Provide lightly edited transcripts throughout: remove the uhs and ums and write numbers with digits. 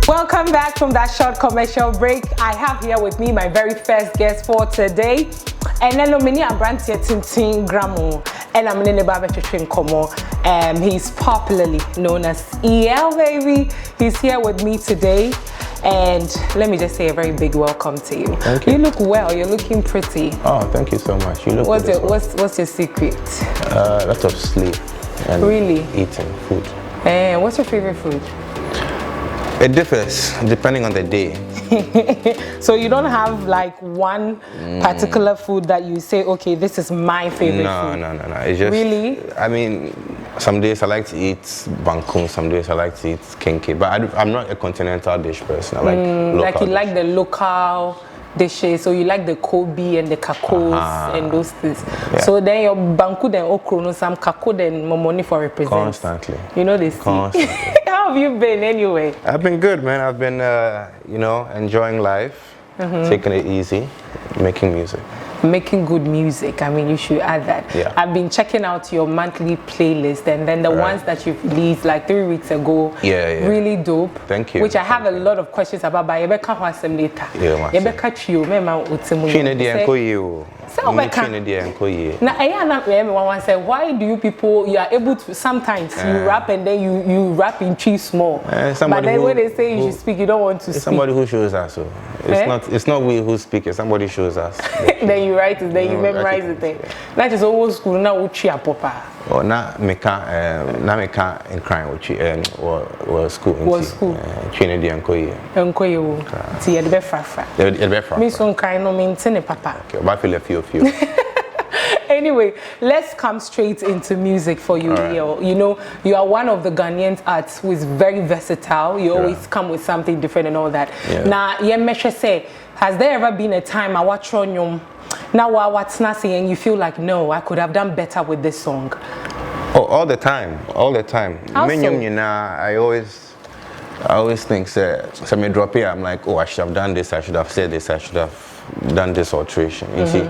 Welcome back from that short commercial break. I have here with me my very first guest for today. And then many are brand Tintin Gramo. And I'm in the Barbershop Como. He's popularly known as EL Baby. He's here with me today. And let me just say a very big welcome to you. Thank you. You look well. You're looking pretty. Oh, thank you so much. You look what's good your, what's your secret? Lots of sleep and really eating food. And what's your favorite food? It differs depending on the day. So you don't have like one particular food that you say, okay, this is my favorite food? No. It's just, really? I mean, some days I like to eat bangkun, some days I like to eat kenke, but I'm not a continental dish person. I like local like you dish. like the local dishes, so you like the kobe and the kakos and those things. Yeah. So then your banku then okro no some kako then momoni for represent. Constantly. You know this. Constantly. How have you been anyway? I've been good, man. I've been, enjoying life, taking it easy, making music. Making good music. I mean, you should add that. Yeah. I've been checking out your monthly playlist, and then the ones that you've released like 3 weeks ago. Yeah. Really dope. Thank you. Which I have a lot of questions about, but Yebeka Hwasem later. Yebeka Chio, Mema Utemu. Now, I say, why do you people, you are able to, sometimes you rap and then you rap in Chi small. But then when they say you should speak, you don't want to speak. Somebody who shows us. So. It's not we who speak, it's somebody shows us. Then you write it, then you memorize it. That is always school now uchi papa. Or na meka in crying or school. Was school. Chine di enkoye. Enkoye wo. Ti e de be frafra. E de be frafra. Me so crying no mean tene papa. Okay, ba feel a few. Anyway, let's come straight into music for you, Leo. You know, you are one of the Ghanaian artists who is very versatile. You always come with something different and all that. Now, say, has there ever been a time I watch on you now what's not and you feel like, no, I could have done better with this song? Oh, all the time. How so? I always think so me drop here, I'm like, oh, I should have done this, I should have said this, I should have done this alteration. You see?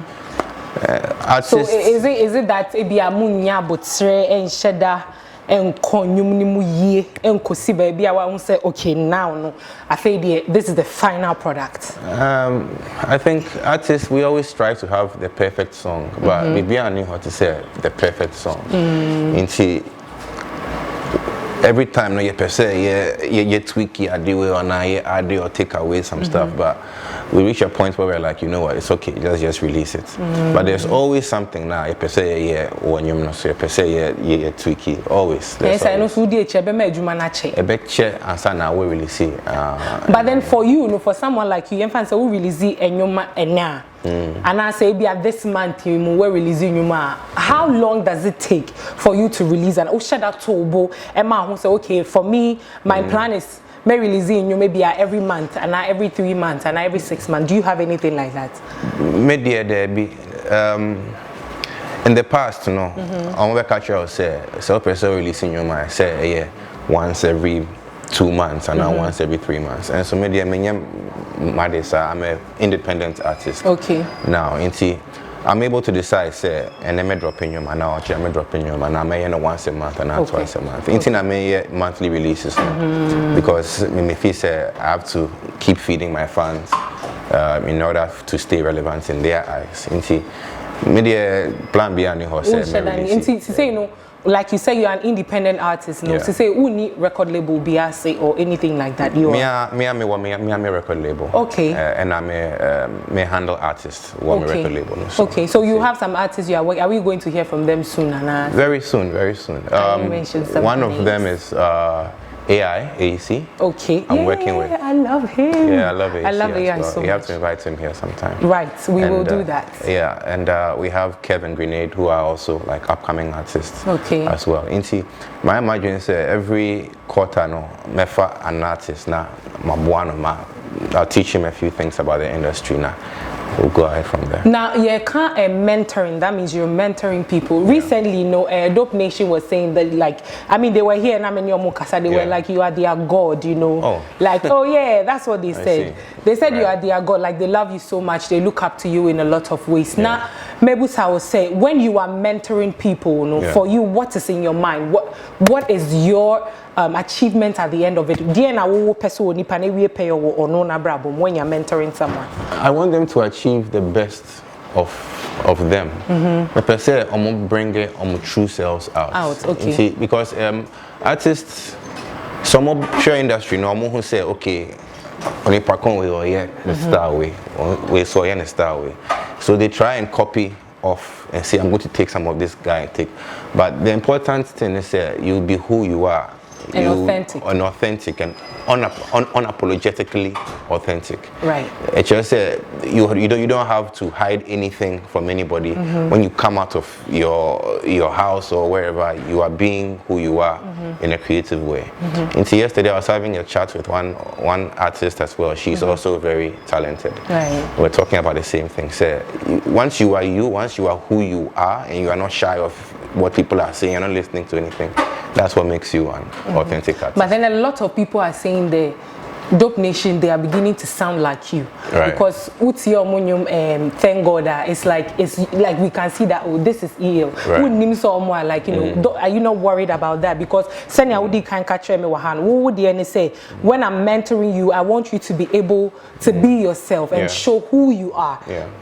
So is it that ebi amunya botre and sheda and konyum ni mu ye and kosi baby I want say okay now no I think this is the final product. I think artists we always strive to have the perfect song, but maybe I knew how to say the perfect song. Into every time you per se you tweak your idea or now you add or take away some stuff, but we reach a point where we're like, you know what, it's okay, just release it. But there's always something now you per se or you know so you per se you tweaky always. Yes, I know so dey chebe me adwuma na che. E be che ansa na we release it. But then for you, for someone like you, you say we release enyoma ena. And I say be at this month you will releasing you. How long does it take for you to release an Oshada Tobo? Emma who say okay, for me my plan is may releasing you maybe every month and every 3 months and every 6 months. Do you have anything like that? Maybe there be in the past, you know, on the culture I say so person releasing you I say once every 2 months and now once every 3 months. And so maybe I'm an independent artist. Okay. Now, I'm able to decide, say, and I'm dropping you, and now I'm dropping you, and I'm once a month and not twice a month. I'm monthly releases because me feel say I have to keep feeding my fans in order to stay relevant in their eyes. Media plan B and you like you say, you're an independent artist, no? So say, who need record label, BRC or anything like that? You are. Me, I'm a record label. Okay. And I'm a handle artist. Record label. No? So, okay. So you have some artists you are working. Are we going to hear from them soon, Anna? Very soon. You mentioned some one names. Of them is AEC. Okay. I'm working with. I love him. Yeah, I love AEC. I love AI so much. You have to invite him here sometime. Right. We will do that. Yeah, and we have Kevin Grenade, who are also like upcoming artists. Okay. As well. My imagine is every quarter, no, mefa an artist na mabuano I'll teach him a few things about the industry now. We'll go ahead from there. Now, you can't mentoring. That means you're mentoring people. Yeah. Recently, you know, Dope Nation was saying that, like, I mean, they were here and I'm in your Mukasa. They were like, you are their God, you know. Oh. Like, oh yeah, that's what they said. They said you are their God. Like, they love you so much. They look up to you in a lot of ways. Yeah. Now, maybe I will say, when you are mentoring people, for you, what is in your mind? What is your achievement at the end of it? When you're mentoring someone, I want them to achieve the best of them. Per se, I'm bringing true selves out. Okay. See, because artists, some of the industry, who say, okay, on a parkour way or the star way, we saw the star way. So they try and copy off and say, I'm going to take some of this guy and take. But the important thing is you be who you are. And authentic and unapologetically authentic. Right. It's just you don't have to hide anything from anybody. When you come out of your house or wherever, you are being who you are in a creative way. Until yesterday, I was having a chat with one artist as well. She's also very talented. Right. We're talking about the same thing. So once you are you, once you are who you are, and you are not shy of what people are saying, you're not listening to anything. That's what makes you an authentic artist. But then a lot of people are saying the Dope Nation, they are beginning to sound like you. Right. Because thank God that it's like we can see that, oh, this is EL. Right. Like, are you not worried about that? Because Senya Udi can catch me wahan. What would the say? When I'm mentoring you, I want you to be able to be yourself and show who you are,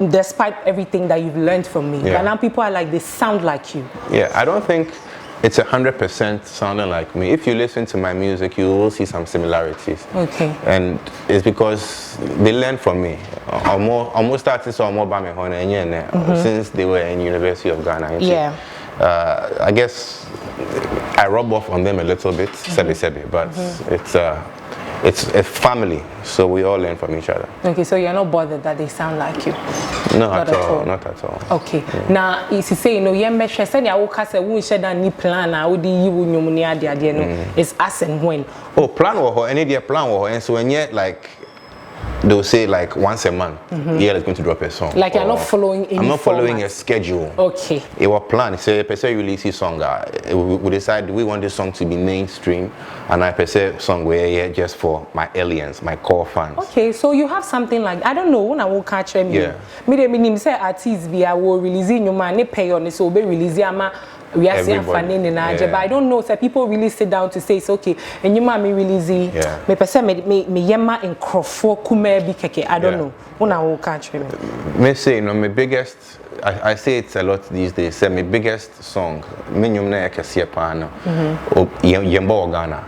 despite everything that you've learned from me. But now people are like, they sound like you. Yeah, I don't think it's 100% sounding like me. If you listen to my music, you will see some similarities. Okay. And it's because they learn from me. Almost artists are more by me since they were in University of Ghana. Yeah. I guess I rub off on them a little bit, but it's a family, so we all learn from each other. Okay, so you're not bothered that they sound like you? Not at all. Not at all. Okay. Yeah. Now, if you say, you measure, say, I will cast a win shed and plan, I would it's as and when. Oh, plan or any day plan or and so when yet like they'll say like once a month, is going to drop a song. Like you're not following any I'm not following format. a schedule. Okay. It was planned. Say per se release a song. We decide we want this song to be mainstream, and I per se song where just for my aliens, my core fans. Okay, so you have something like, I don't know when I will catch them. Yeah. Me say artists be I will release your man pay on so be release we are saying funding in Nigeria, but I don't know. So people really sit down to say it's okay. And you me release me person me yema in crofo kume bi keke. I don't know. When I will catch me. Me say my biggest. I say it's a lot these days. Say my biggest song. Minyum na ekese pa no. Yemba Ghana.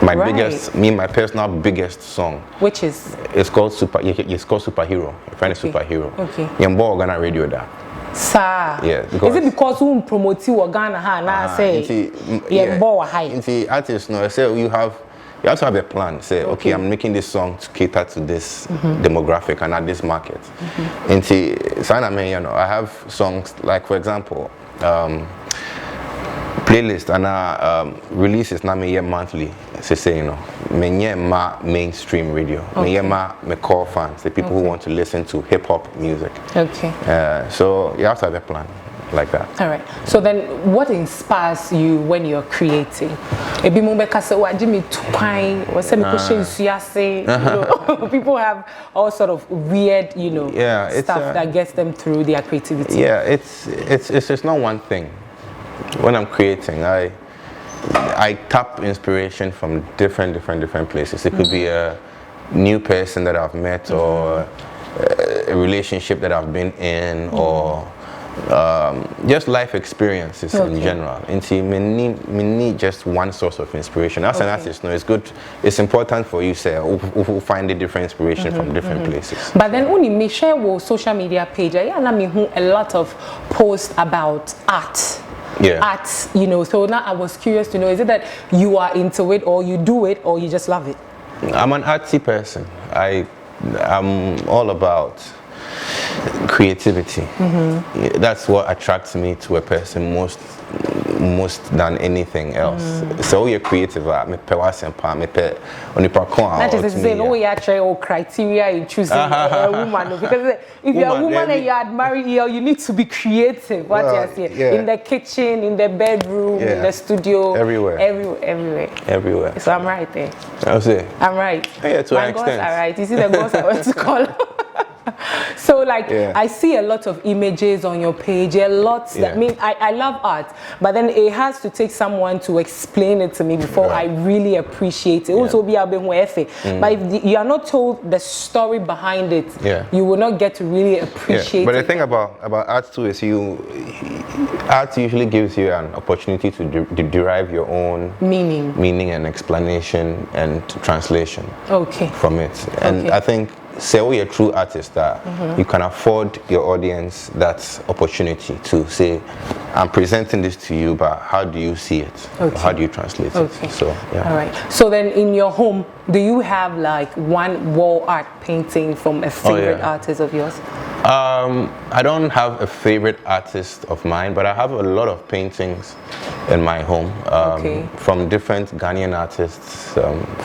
My personal biggest song. Which is? It's called Superhero. A friend is Superhero. Okay. Yemba Ghana radio da. Sir. Yeah. Is it because we promote you Ghana ha na say Yemba high? Inti artists no say you have to have a plan. Say okay, I'm making this song to cater to this demographic and at this market. Inti sana me I have songs like for example playlist and releases na me monthly. Say me ma mainstream radio. Me ma core fans, the people who want to listen to hip hop music. Okay. So you have to have a plan like that. All right. So then, what inspires you when you're creating? Ebi mo beka se wa jimi tukwan, wa se me ko she nsuase. People have all sort of weird, stuff that gets them through their creativity. Yeah, it's just not one thing. When I'm creating, I tap inspiration from different places. It could be a new person that I've met, or a relationship that I've been in, or just life experiences in general. And see, me need just one source of inspiration. As an artist, it's important for you say who find a different inspiration from different places. But then when you share your social media page, a lot of posts about art. Art, so now I was curious to know, is it that you are into it, or you do it, or you just love it? I'm an artsy person. I'm all about creativity. That's what attracts me to a person most than anything else. So you're creative. Me pe wasempa, me pe onipa kon. That is saying, oh, you try all criteria in choosing a woman. Because if you're a woman and you admire you need to be creative. What you're saying in the kitchen, in the bedroom, in the studio, everywhere. So I'm right there. I'll say. I'm right. Yeah, to an extent. Are right. You see the girls I want to call. So like I see a lot of images on your page, a lot that mean I love art, but then it has to take someone to explain it to me before I really appreciate it. Also be but if you are not told the story behind it, you will not get to really appreciate but it. the thing about art too is art usually gives you an opportunity to derive your own meaning and explanation and translation from it. And I think say we are a true artist that you can afford your audience that opportunity to say, I'm presenting this to you, but how do you see it? How do you translate it? So all right. So then in your home, do you have like one wall art painting from a favorite artist of yours? I don't have a favorite artist of mine, but I have a lot of paintings in my home from different Ghanaian artists,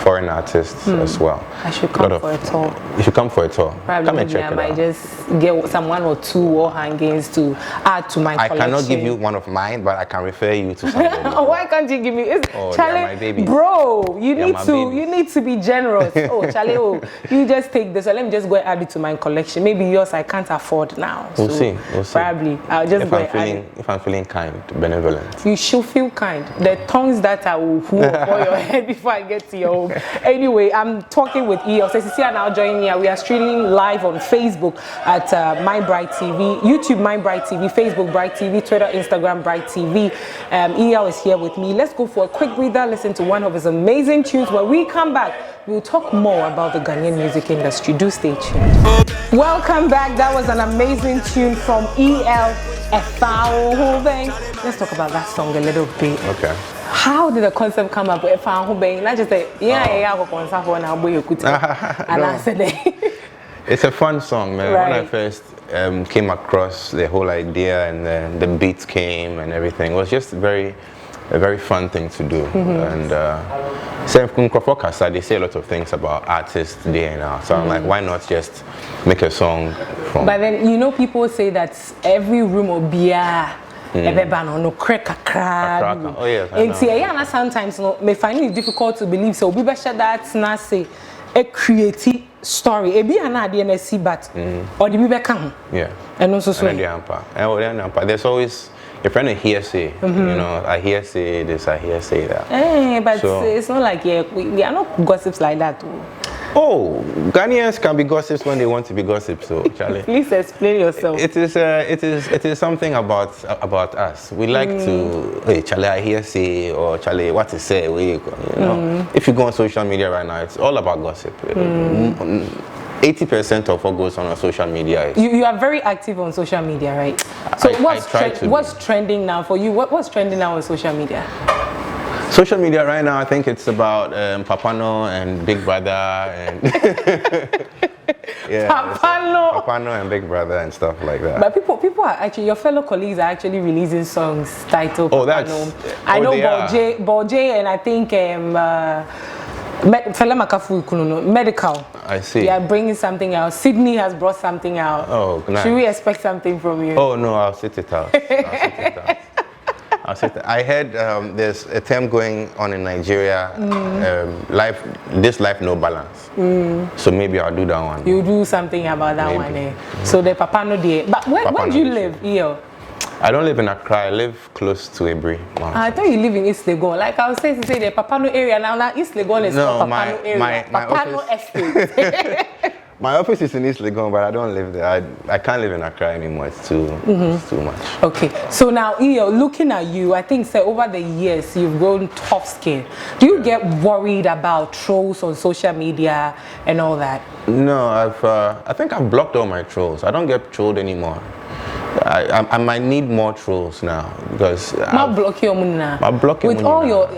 foreign artists as well. I should come for a tour. You should come for a tour. Probably come and check I might just get someone or two wall hangings to add to my collection. I cannot give you one of mine, but I can refer you to somebody. Why can't you give me? Charlie, my baby. Bro, you need to be generous. Charlie, you just take this. So let me just go and add it to my collection. Maybe yours I can't afford now. We'll see. Probably I'll just if I'm feeling kind, benevolent. You should feel kind. The tongues that I will hold over your head before I get to your home. Anyway, I'm talking with EL. So Cecilia now joining me. We are streaming live on Facebook at My Bright TV, YouTube My Bright TV, Facebook Bright TV, Twitter, Instagram Bright TV. EL is here with me. Let's go for a quick breather. Listen to one of his amazing tunes. When we come back, we'll talk more about the Ghanaian music industry. Do stay tuned. Welcome back. That was an amazing tune from EL. Let's talk about that song a little bit. Okay. How did the concept come up with not just It's a fun song, man. When I first came across the whole idea and then the beats came and everything, it was just a very fun thing to do. And they say a lot of things about artists day and out. So I'm like, why not just make a song from... But then, you know, people say that every room will be no crack. Oh yes, I know. And sometimes may find it difficult to believe. So we better that's not say a creative story. It be an idea but or the people come. Yeah. And also so. There's always a friend of hearsay. You know, I hearsay this, I hearsay that. But it's not like we are not gossips like that. Oh, Ghanaians can be gossips when they want to be gossips. So, Charlie, please explain yourself. It is something about us. We like to, hey, Charlie, I hear say, or Charlie, what to say? You know, if you go on social media right now, it's all about gossip. 80% of what goes on social media is... You are very active on social media, right? So what's trending now for you? What's trending now on social media? Social media right now, I think it's about Papano and Big Brother and Papano and Big Brother and stuff like that. But people are actually, your fellow colleagues are actually releasing songs titled Papano. I know Borje and I think Medical. I see. They are bringing something out. Sydney has brought something out. Oh, nice. Should we expect something from you? Oh no, I'll sit it out. I heard there's a term going on in Nigeria, life no balance. So maybe I'll do that one. You do something about that one. So the Papano Day. But where do you live here? I don't live in Accra. I live close to Ebri. I thought you live in East Legon. Like I was saying to say the Papano area now East Legon is not Papano area. Papano Estate. My office is in East Legon, but I don't live there. I can't live in Accra anymore. It's too much. Okay. So now, looking at you, I think over the years you've grown tough skin. Do you get worried about trolls on social media and all that? No, I think I've blocked all my trolls. I don't get trolled anymore. I might need more trolls now because I'm blocking with all your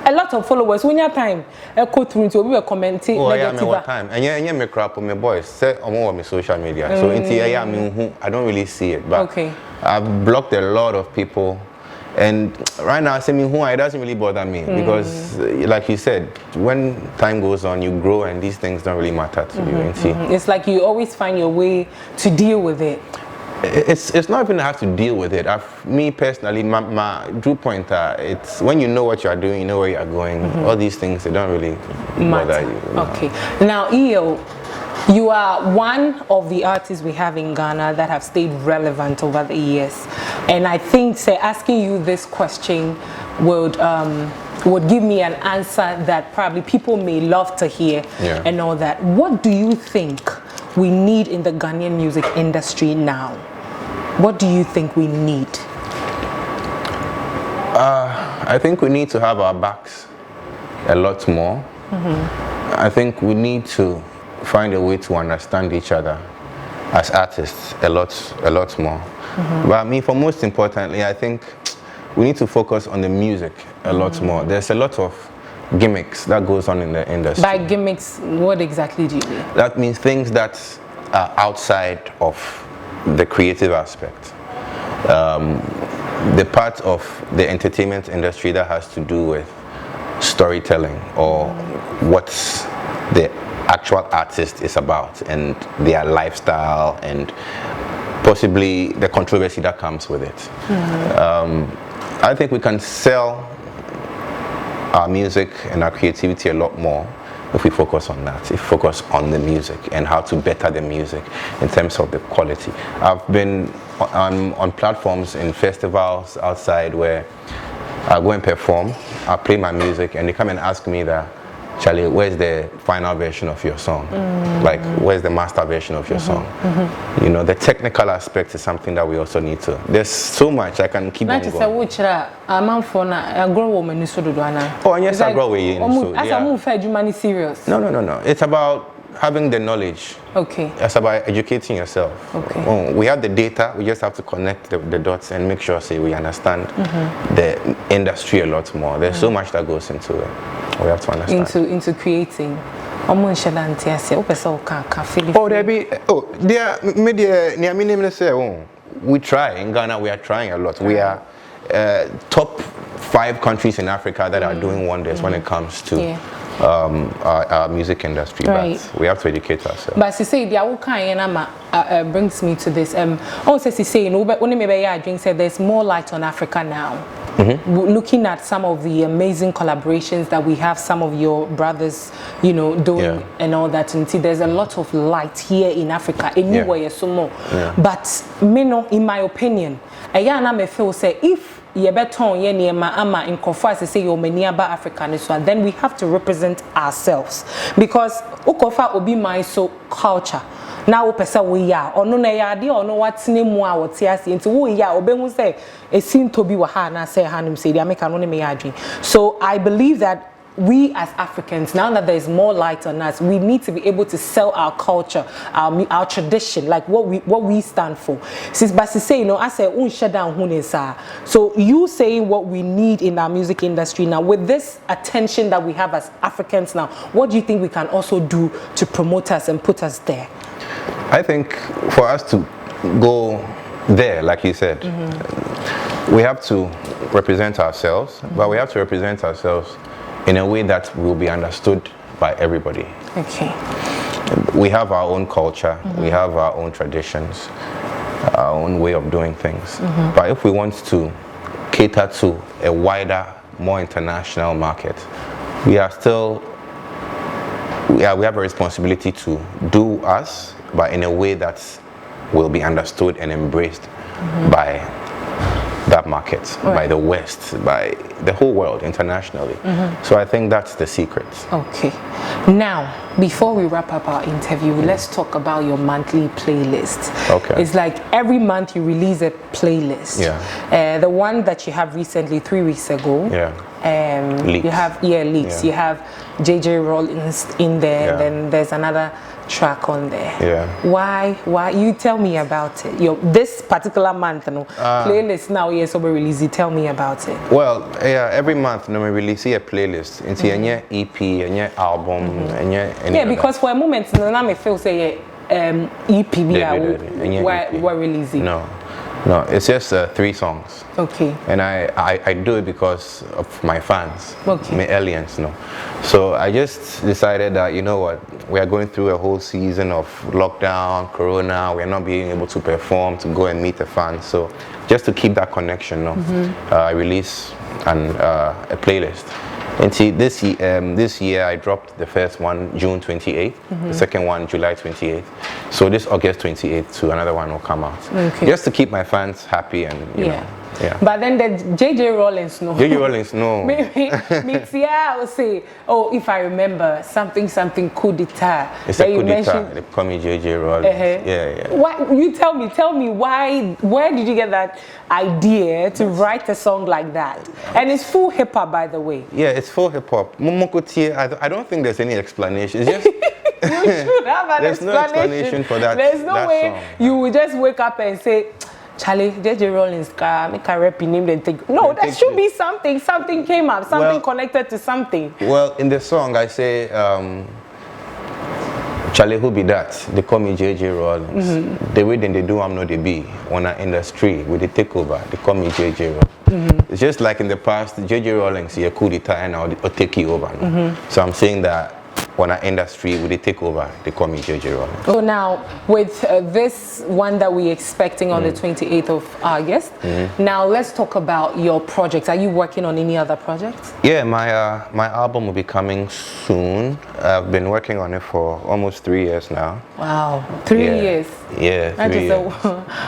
a lot of followers. When your time, go through to be commenting. Oh, yeah, what time? And me crap on my boys. Say on my social media. So I don't really see it. But I've blocked a lot of people. And right now, it doesn't really bother me because, like you said, when time goes on, you grow, and these things don't really matter to you. It's like you always find your way to deal with it. It's not even have to deal with it. Me personally, my Drew Pointer, it's when you know what you are doing, you know where you are going. All these things, they don't really bother you. Okay. Now, EO, You are one of the artists we have in Ghana that have stayed relevant over the years, and I think asking you this question would give me an answer that probably people may love to hear and all that. What do you think we need in the Ghanaian music industry now? What do you think we need? I think we need to have our backs a lot more. I think we need to find a way to understand each other as artists a lot more. But I mean, for most importantly, I think we need to focus on the music a lot more. There's a lot of gimmicks that goes on in the industry. By gimmicks, what exactly do you mean? That means things that are outside of the creative aspect. The part of the entertainment industry that has to do with storytelling or what the actual artist is about and their lifestyle and possibly the controversy that comes with it. I think we can sell our music and our creativity a lot more if we focus on that, if we focus on the music and how to better the music in terms of the quality. I've been on platforms in festivals outside where I go and perform, I play my music, and they come and ask me that, Charlie, where's the final version of your song? Like, where's the master version of your song? You know, the technical aspect is something that we also need to. There's so much I can keep on going. Oh, and yes, I grow away. Serious. No. It's about having the knowledge. Okay. It's about educating yourself. Okay. Oh, we have the data, we just have to connect the dots and make sure, we understand the industry a lot more. There's so much that goes into it. We have to understand. Into creating. We try. In Ghana, we are trying a lot. We are top 5 countries in Africa that are doing wonders when it comes to our music industry, but we have to educate ourselves. But she say the brings me to this. Also, she say there's more light on Africa now. Looking at some of the amazing collaborations that we have, some of your brothers, doing and all that, and see there's a lot of light here in Africa. Anywhere, so more. But in my opinion, I feel say if yebeton ye niema ama inkofa say yo meniaba African so then we have to represent ourselves, because ukofa obi my so culture now pesa we ya ono na ya de ono watene mu a wote ase nti wo ya obehu say esin to bi wa ha na say hanim say the American no me adwin. So I believe that we as Africans, now that there is more light on us, we need to be able to sell our culture, our tradition, like what we stand for. Since Basi say, I say shut down. So you saying what we need in our music industry now, with this attention that we have as Africans now, what do you think we can also do to promote us and put us there? I think for us to go there, like you said, we have to represent ourselves, but we have to represent ourselves in a way that will be understood by everybody. Okay. We have our own culture, we have our own traditions, our own way of doing things. But if we want to cater to a wider, more international market, we have a responsibility to do us, but in a way that will be understood and embraced by that market, by the West, by the whole world, internationally. So I think that's the secret. Okay. Now, before we wrap up our interview, let's talk about your monthly playlist. Okay. It's like every month you release a playlist. Yeah. The one that you have recently, 3 weeks ago. Yeah. You have Leaks. Yeah. You have JJ Rollins in there. Yeah. Then there's another track on there. Yeah. Why you tell me about it? This particular month, playlist now so we release it. Tell me about it. Well, every month we release a playlist. It's a EP, a album, because for a moment I may feel say EP we're releasing. No, it's just 3 songs. Okay. And I do it because of my fans, okay, my aliens, So I just decided that, you know what, we are going through a whole season of lockdown, corona, we're not being able to perform, to go and meet the fans. So just to keep that connection, I release a playlist. And see, this year I dropped the first one June 28th, the second one July 28th. So this August 28th too, another one will come out. Okay. Just to keep my fans happy and you know. Yeah. But then the JJ Rollins, no. JJ Rollins, no. Maybe I will say, oh, if I remember something coup d'etat. It's a coup d'etat. They call me JJ Rollins. Yeah. What you tell me why? Where did you get that idea to write a song like that? And it's full hip hop, by the way. Yeah, it's full hip hop. I don't think there's any explanation. It's just. You should have an There's no explanation for that. There's no that way song. you will just wake up and say, Charlie, JJ Rollins, make a rap in him, then take. No, there should be something. Something came up, something connected to something. Well, in the song, I say, Charlie, who be that? They call me JJ Rollins. The way they do, I'm not the B. On our industry, with the takeover, they call me JJ Rollins. It's just like in the past, JJ Rollins, you're coup d'etat and I'll take you over. So I'm saying that when our industry, with the takeover, they call me JJ Rollins. So now, with this one that we're expecting on the 28th of August, now let's talk about your projects. Are you working on any other projects? Yeah, my album will be coming soon. I've been working on it for almost 3 years now. Wow, 3 years. Yeah, 3 years.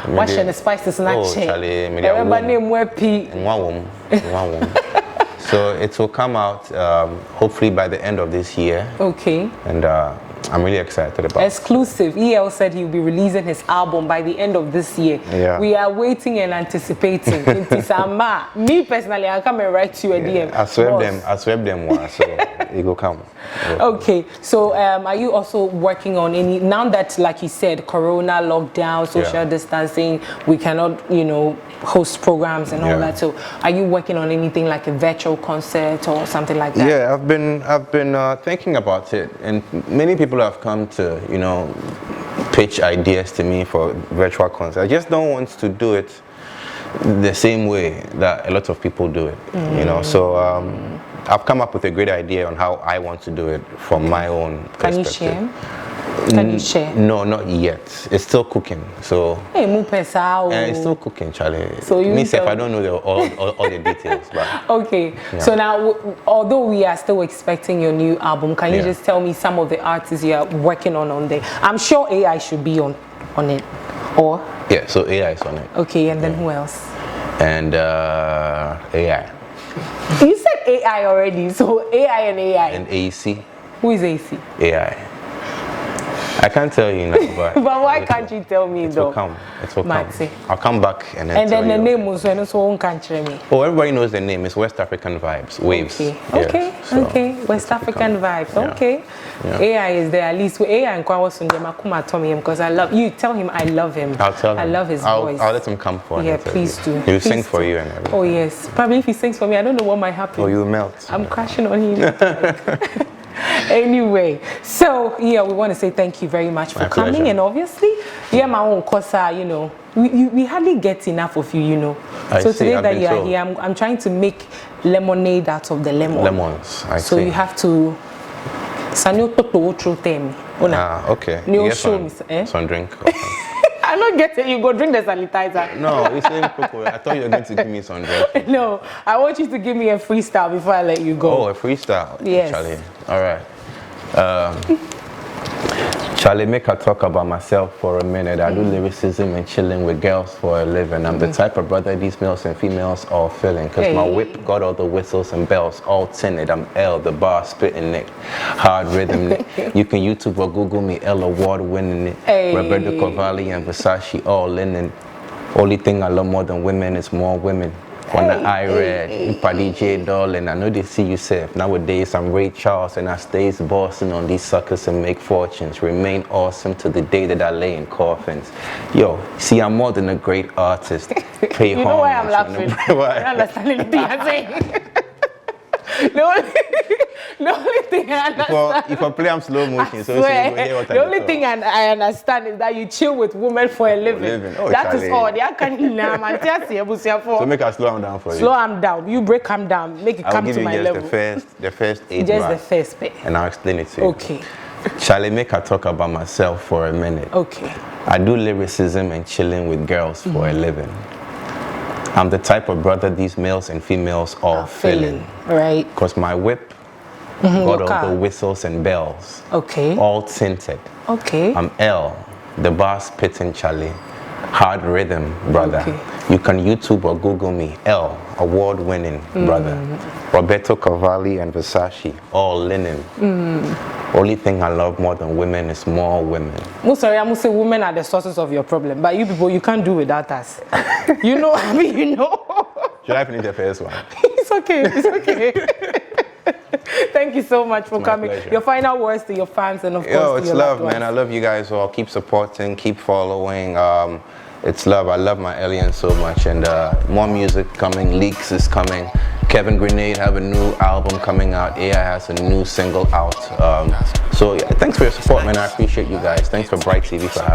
What's the spices not change? Remember name where P. So it will come out hopefully by the end of this year. Okay. And I'm really excited about it. Exclusive. EL said he'll be releasing his album by the end of this year. Yeah. We are waiting and anticipating. Me personally, I'll come and write you a DM. I swept them once, so it will come. Okay. So are you also working on any, now that, like you said, Corona, lockdown, social distancing, we cannot, host programs and all that. So are you working on anything like a virtual concert or something like that? Yeah, I've been thinking about it, and many people have come to pitch ideas to me for virtual concerts. I just don't want to do it the same way that a lot of people do it. So I've come up with a great idea on how I want to do it from my own perspective. Can you share? No, not yet. It's still cooking. So hey, it's still cooking, Charlie. So you I don't know all the details, but okay. Yeah. So now, although we are still expecting your new album, can you just tell me some of the artists you are working on there? I'm sure AI should be on it, or so AI is on it. Okay, and then who else? And AI. You said AI already, so AI and AI. And AC. Who is AC? AI. I can't tell you now, but but why can't you tell me though? It will come. I'll come back and then tell you. The name was so can't me. Oh, everybody knows the name. It's West African Vibes, Waves. Okay. West African Vibes. Yeah. Okay. Yeah. AI is there at least. AI and Kwawa Sunjama Kuma Tommy because I love you. Tell him I love him. I'll tell him. I love his voice. I'll let him come for Yeah, please do. He'll sing for you and everything. Oh yes. Probably if he sings for me, I don't know what might happen. Oh, you'll melt. I'm crashing on him. Anyway, so we want to say thank you very much for coming. Pleasure. And obviously, my own Kosa, we hardly get enough of you, So today that you are here, I'm trying to make lemonade out of the lemon. Lemons, So you have to. Okay. You show me some drink. I'm not getting you. Go drink the sanitizer. No, it's saying I thought you were going to give me some drink. No, I want you to give me a freestyle before I let you go. Oh, a freestyle. Yes. Charlie. All right. Charlie, make I talk about myself for a minute. I do lyricism and chilling with girls for a living. I'm the type of brother these males and females all feeling. Cause my whip got all the whistles and bells all tinted. I'm L, the bar spitting it. Hard rhythm it. You can YouTube or Google me, L award winning it. Roberto Cavalli and Versace all linen. Only thing I love more than women is more women. On the I-Red, DJ darling, I know they see you safe. Nowadays I'm Ray Charles and I stays bossing on these suckers and make fortunes. Remain awesome to the day that I lay in coffins. Yo, see I'm more than a great artist. Pay you know why I'm laughing? I don't understand anything I'm saying. The only thing I understand. If I play, I'm slow motion. So the only thing I understand is that you chill with women for a living. Oh, that Charlie. is all. So make us slow him down for you. Slow him down. You break him down. Make it come to my level. The first 8 just bars, the first bit. and I'll explain it to you. Okay. Charlie, make I talk about myself for a minute. Okay. I do lyricism and chilling with girls for a living. I'm the type of brother these males and females all feeling. Right. Because my whip got all the whistles and bells. Okay. All tinted. Okay. I'm L, the boss pitting Charlie. Hard rhythm, brother. Okay. You can YouTube or Google me. L, award-winning, brother. Roberto Cavalli and Versace, all linen. Only thing I love more than women is more women. Sorry, I must say women are the sources of your problem. But you people, you can't do without us. You know, I mean, you know. Should I finish the first one? It's okay. It's okay. Thank you so much for coming. Pleasure. Your final words to your fans and of course Yo, to it's your love, loved ones. man. I love you guys all. Keep supporting, keep following. It's love. I love my aliens so much, and more music coming. Leaks is coming. Kevin Grenade have a new album coming out. AI has a new single out. So yeah, thanks for your support, man. I appreciate you guys. Thanks for Bright TV for having me.